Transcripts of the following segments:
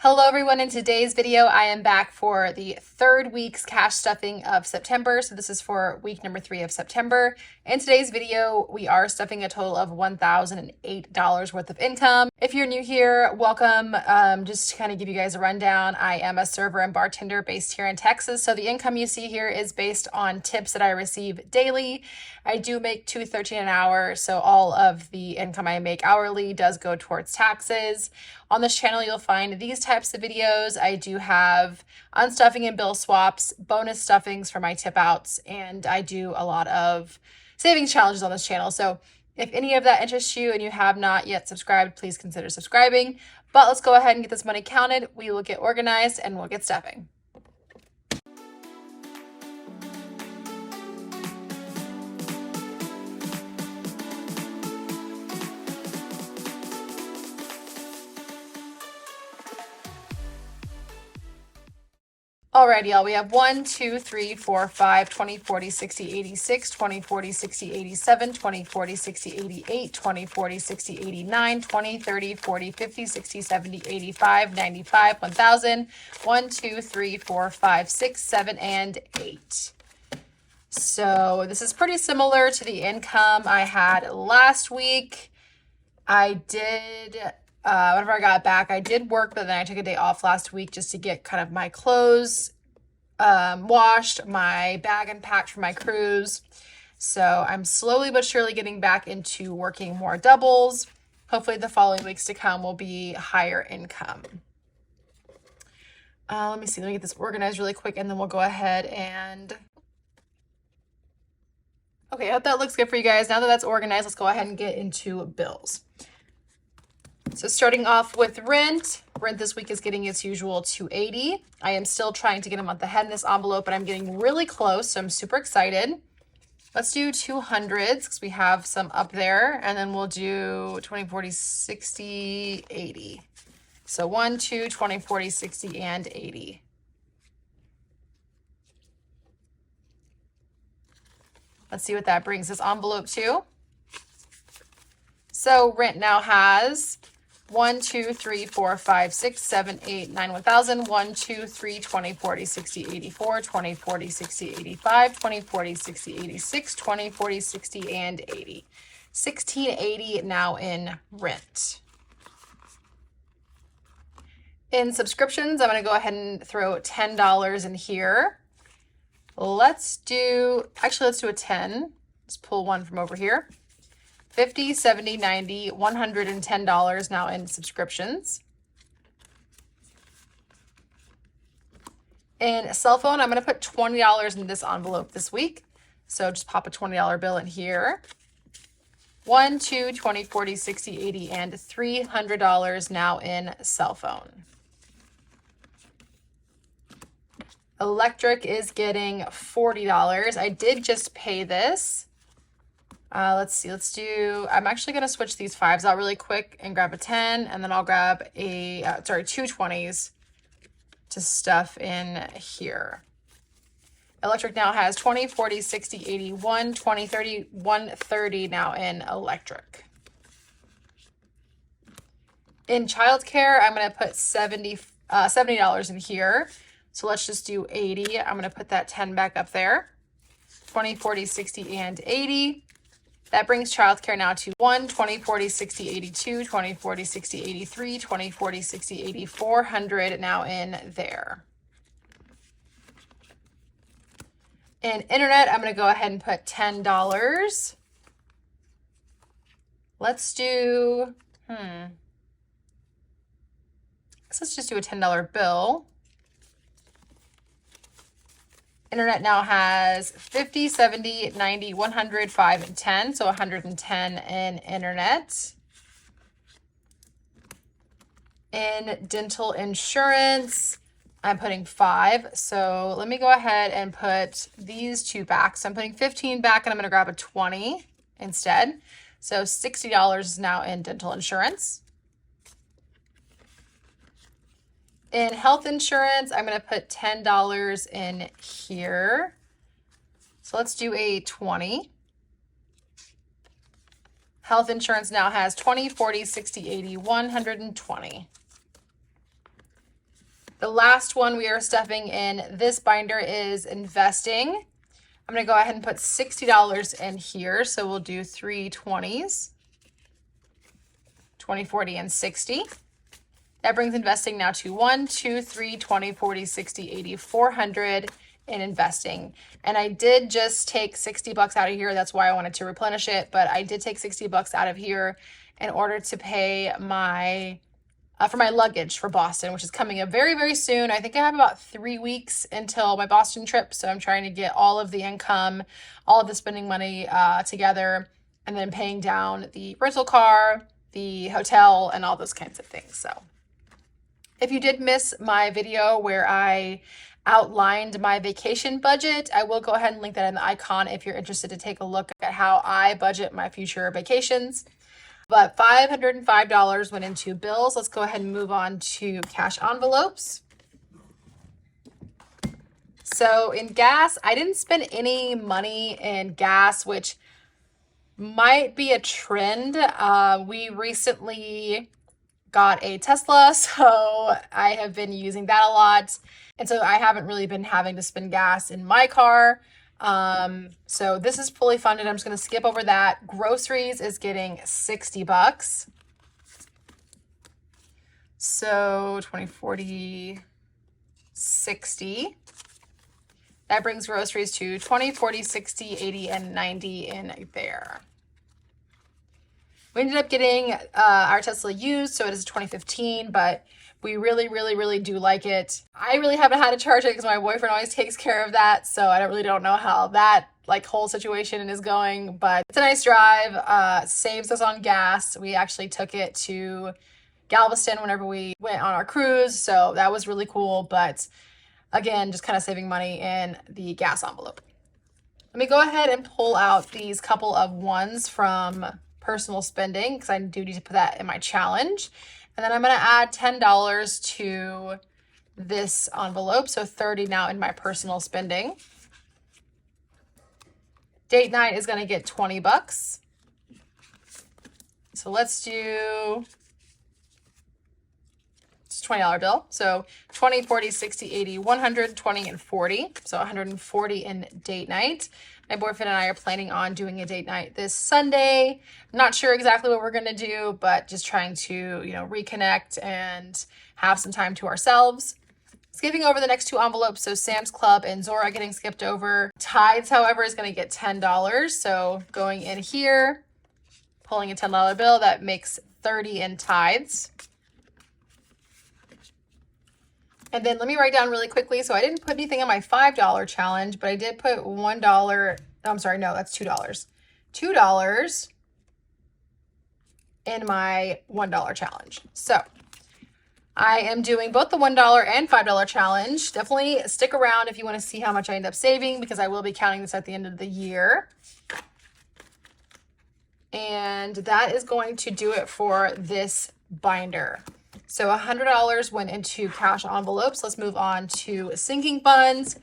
Hello everyone, in today's video I am back for the third week's cash stuffing of September. So this is for week number 3 of September. In today's video we are stuffing a total of $1,008 worth of income. If you're new here, welcome. Just to kind of give you guys a rundown, I am a server and bartender based here in Texas. So the income you see here is based on tips that I receive daily. I do make $2.13 an hour, so all of the income I make hourly does go towards taxes. On this channel, you'll find these types of videos. I do have unstuffing and bill swaps, bonus stuffings for my tip outs, and I do a lot of savings challenges on this channel. So if any of that interests you and you have not yet subscribed, please consider subscribing. But let's go ahead and get this money counted. We will get organized and we'll get stuffing. Alright, y'all, we have 1, 2, 3, 4, 5, 20, 40, 60, 86, 20, 40, 60, 87, 20, 40, 60, 88, 20, 40, 60, 89, 20, 30, 40, 50, 60, 70, 85, 95, 1000, 1, 2, 3, 4, 5, 6, 7, and 8. So this is pretty similar to the income I had last week. I did... whenever I got back, I did work, but then I took a day off last week just to get kind of my clothes washed, my bag unpacked for my cruise. So I'm slowly but surely getting back into working more doubles. Hopefully the following weeks to come will be higher income. Let me see, let me get this organized really quick and then we'll go ahead and... Okay, I hope that looks good for you guys. Now that that's organized, let's go ahead and get into bills. So starting off with rent this week is getting its usual $280. I am still trying to get a month ahead in this envelope, but I'm getting really close, so I'm super excited. Let's do 200s because we have some up there, and then we'll do 20, 40, 60, 80. So 1, 2, 20, 40, 60, and 80. Let's see what that brings this envelope to. So rent now has 1, 2, 3, 4, 5, 6, 7, 8, 9, 1000, 1, 2, 3, 20, 40, 60, 84, 20, 40, 60, 85, 20, 40, 60, 86, 20, 40, 60, and 80. 1680 now in rent. In subscriptions, I'm going to go ahead and throw $10 in here. Let's do a 10. Let's pull one from over here. $50, $70, $90, $110 now in subscriptions. In cell phone, I'm going to put $20 in this envelope this week. So just pop a $20 bill in here. 1, 2, 20, 40, 60, 80, and $300 now in cell phone. Electric is getting $40. I did just pay this. Let's see, I'm actually going to switch these 5s out really quick and grab a 10, and then I'll grab two 20s to stuff in here. Electric now has 20, 40, 60, 81, 20, 30, 130 now in electric. In childcare, I'm going to put $70 in here. So let's just do 80. I'm going to put that 10 back up there. 20, 40, 60, and 80. That brings childcare now to 1, 20, 40, 60, 82, 20, 40, 60, 83, 20, 40, 60, 80, 400 now in there. In internet, I'm going to go ahead and put $10. Let's do, let's just do a $10 bill. Internet now has 50, 70, 90, 100, 5, and 10. So 110 in internet. In dental insurance, I'm putting 5. So let me go ahead and put these 2 back. So I'm putting 15 back and I'm going to grab a 20 instead. So $60 is now in dental insurance. In health insurance, I'm going to put $10 in here. So let's do a 20. Health insurance now has 20, 40, 60, 80, 120. The last one we are stuffing in this binder is investing. I'm going to go ahead and put $60 in here. So we'll do 3 20s, 20, 40, and 60. That brings investing now to 1, 2, 3, 20, 40, 60, 80, 400 in investing. And I did just take $60 out of here. That's why I wanted to replenish it. But I did take $60 out of here in order to pay my for my luggage for Boston, which is coming up very, very soon. I think I have about 3 weeks until my Boston trip. So I'm trying to get all of the income, all of the spending money together, and then paying down the rental car, the hotel, and all those kinds of things. So if you did miss my video where I outlined my vacation budget, I will go ahead and link that in the icon if you're interested to take a look at how I budget my future vacations. But $505 went into bills. Let's go ahead and move on to cash envelopes. So in gas, I didn't spend any money in gas, which might be a trend. We recently got a Tesla, so I have been using that a lot. And so I haven't really been having to spend gas in my car. So this is fully funded. I'm just going to skip over that. Groceries is getting $60. So 20, 40, 60. That brings groceries to 20, 40, 60, 80, and 90 in there. We ended up getting our Tesla used, so it is a 2015, but we really do like it. I really haven't had to charge it because my boyfriend always takes care of that, so I don't know how that whole situation is going, but it's a nice drive. Saves us on gas. We actually took it to Galveston whenever we went on our cruise, so that was really cool, but again, just kind of saving money in the gas envelope. Let me go ahead and pull out these couple of ones from personal spending because I do need to put that in my challenge. And then I'm going to add $10 to this envelope. So 30 now in my personal spending. Date night is going to get $20. So let's do $20 bill. So 20, 40, 60, 80, 100, 20, and 40. So 140 in date night. My boyfriend and I are planning on doing a date night this Sunday. Not sure exactly what we're going to do, but just trying to, reconnect and have some time to ourselves. Skipping over the next two envelopes. So Sam's Club and Zora getting skipped over. Tides, however, is going to get $10. So going in here, pulling a $10 bill, that makes 30 in Tides. And then let me write down really quickly. So I didn't put anything on my $5 challenge, but I did put $1. I'm sorry, no, that's $2. $2 in my $1 challenge. So I am doing both the $1 and $5 challenge. Definitely stick around if you want to see how much I end up saving because I will be counting this at the end of the year. And that is going to do it for this binder. So $100 went into cash envelopes. Let's move on to sinking funds.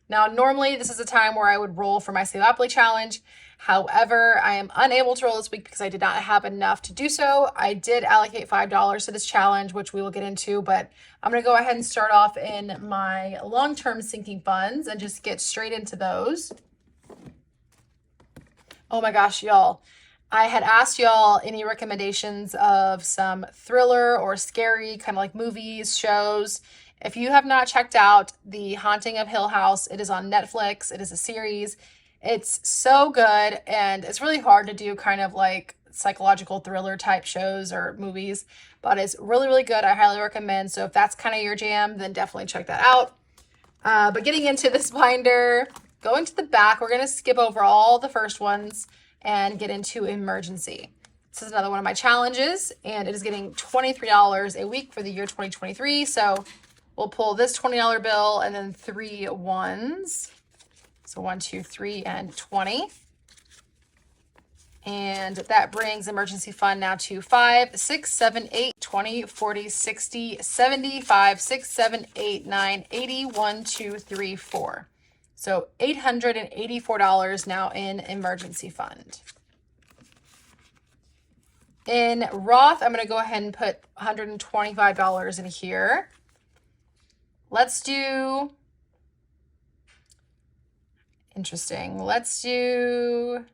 Now, normally this is a time where I would roll for my Saveopoly challenge. However, I am unable to roll this week because I did not have enough to do so. I did allocate $5 to this challenge, which we will get into, but I'm going to go ahead and start off in my long-term sinking funds and just get straight into those. Oh my gosh, y'all. I had asked y'all any recommendations of some thriller or scary kind of like movies, shows. If you have not checked out The Haunting of Hill House, it is on Netflix. It is a series. It's so good, and it's really hard to do kind of like psychological thriller type shows or movies, but it's really good. I highly recommend. So if that's kind of your jam, then definitely check that out. But getting into this binder, going to the back, we're going to skip over all the first ones and get into emergency. This is another one of my challenges, and it is getting $23 a week for the year 2023. So we'll pull this $20 bill and then 3 ones. So 1, 2, 3, and 20. And that brings emergency fund now to 5, 6, 7, 8, 20, 40, 60, 75, 6, 7, 8, 9, 80, 1, 2, 3, 4. So $884 now in emergency fund. In Roth, I'm going to go ahead and put $125 in here. Let's do, interesting. Let's do,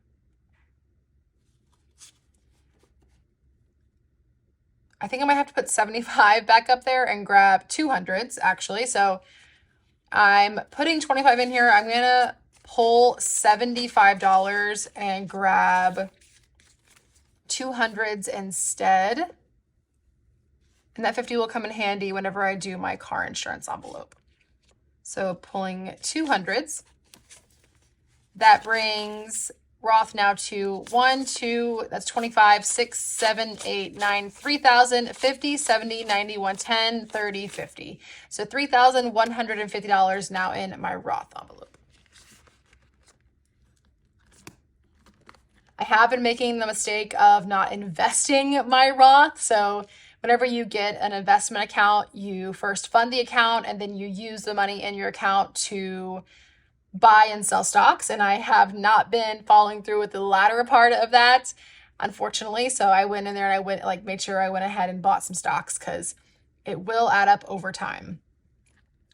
I think I might have to put 75 back up there and grab 200s actually. So I'm putting 25 in here. I'm gonna pull $75 and grab 200s instead. And that 50 will come in handy whenever I do my car insurance envelope. So pulling 200s. That brings Roth now to 1, 2, that's 25, 6, 7, 8, 9, 3,000, 50, 70, 90, 110, 30, 50. So $3,150 now in my Roth envelope. I have been making the mistake of not investing my Roth. So whenever you get an investment account, you first fund the account and then you use the money in your account to buy and sell stocks. And I have not been following through with the latter part of that, unfortunately. So I went in there and made sure I went ahead and bought some stocks because it will add up over time.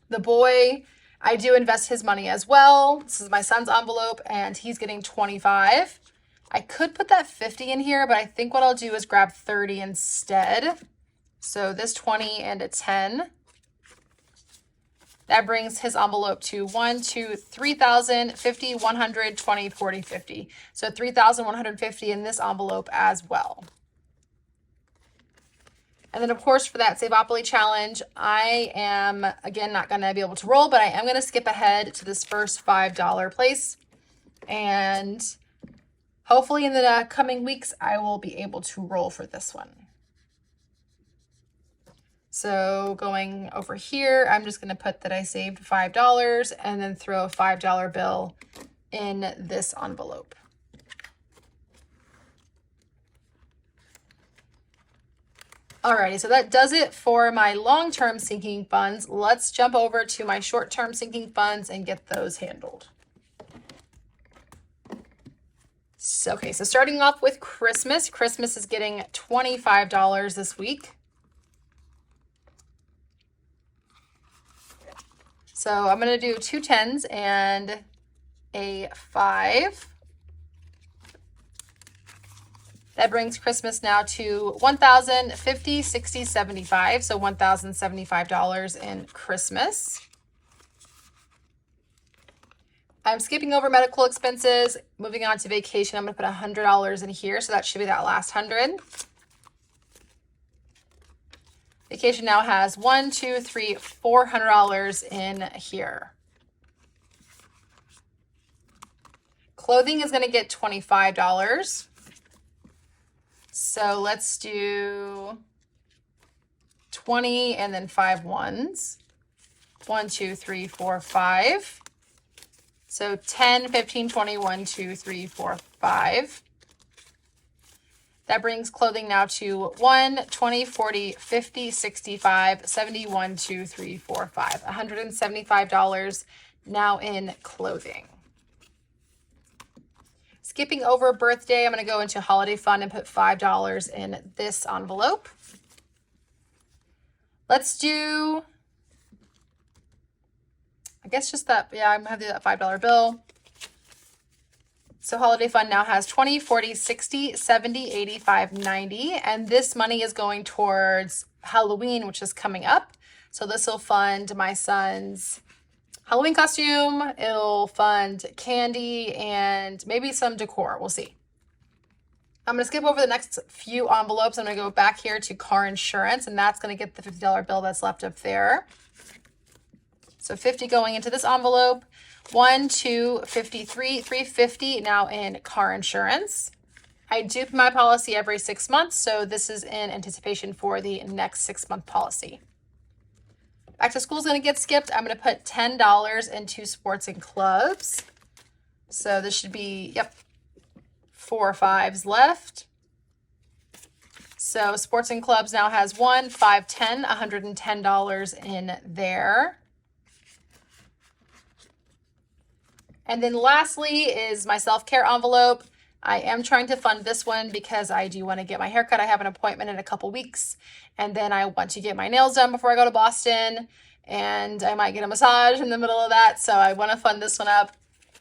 The boy, I do invest his money as well. This is my son's envelope and he's getting 25. I could put that 50 in here, but I think what I'll do is grab 30 instead. So this 20 and a 10. That brings his envelope to 1, 2, 3,000, 50, 100, 20, 40, 50. So 3,150 in this envelope as well. And then of course for that Saveopoly challenge, I am again not going to be able to roll, but I am going to skip ahead to this first $5 place. And hopefully in the coming weeks, I will be able to roll for this one. So going over here, I'm just going to put that I saved $5 and then throw a $5 bill in this envelope. Alrighty, so that does it for my long-term sinking funds. Let's jump over to my short-term sinking funds and get those handled. So, okay, so starting off with Christmas. Christmas is getting $25 this week. So I'm going to do 2 10s and a 5. That brings Christmas now to 1,000, 50, 60, 75. So $1,075 in Christmas. I'm skipping over medical expenses, moving on to vacation. I'm going to put $100 in here. So that should be that last 100. Vacation now has $400 in here. Clothing is going to get $25. So let's do 20 and then 5 ones. 1, 2, 3, 4, 5. So 10, 15, 20, 1, 2, 3, 4, 5. That brings clothing now to 1, 20, 40, 50, 65, 70, 1, 2, 3, 4, 5. $175 now in clothing. Skipping over birthday, I'm going to go into holiday fund and put $5 in this envelope. Let's do, I guess just that, yeah, I'm going to have that $5 bill. So holiday fund now has 20, 40, 60, 70, 85, 90. And this money is going towards Halloween, which is coming up. So this will fund my son's Halloween costume. It'll fund candy and maybe some decor. We'll see. I'm going to skip over the next few envelopes. I'm going to go back here to car insurance, and that's going to get the $50 bill that's left up there. So 50 going into this envelope. 1, 2, 53, 350 now in car insurance. I do my policy every 6 months, so this is in anticipation for the next 6-month policy. Back to school is going to get skipped. I'm going to put $10 into sports and clubs. So this should be, yep, 4 5s left. So sports and clubs now has 1, 5, 10, $110 in there. And then lastly is my self-care envelope. I am trying to fund this one because I do want to get my haircut. I have an appointment in a couple weeks, and then I want to get my nails done before I go to Boston. and I might get a massage in the middle of that. So I want to fund this one up.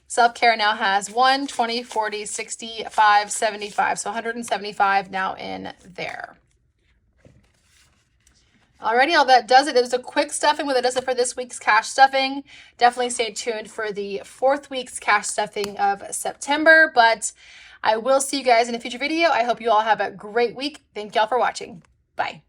Self-care now has 1, 20, 40, 65, 75. So 175 now in there. Alrighty, all that does it. It was a quick stuffing, but that does it for this week's cash stuffing. Definitely stay tuned for the 4th week's cash stuffing of September, but I will see you guys in a future video. I hope you all have a great week. Thank y'all for watching. Bye.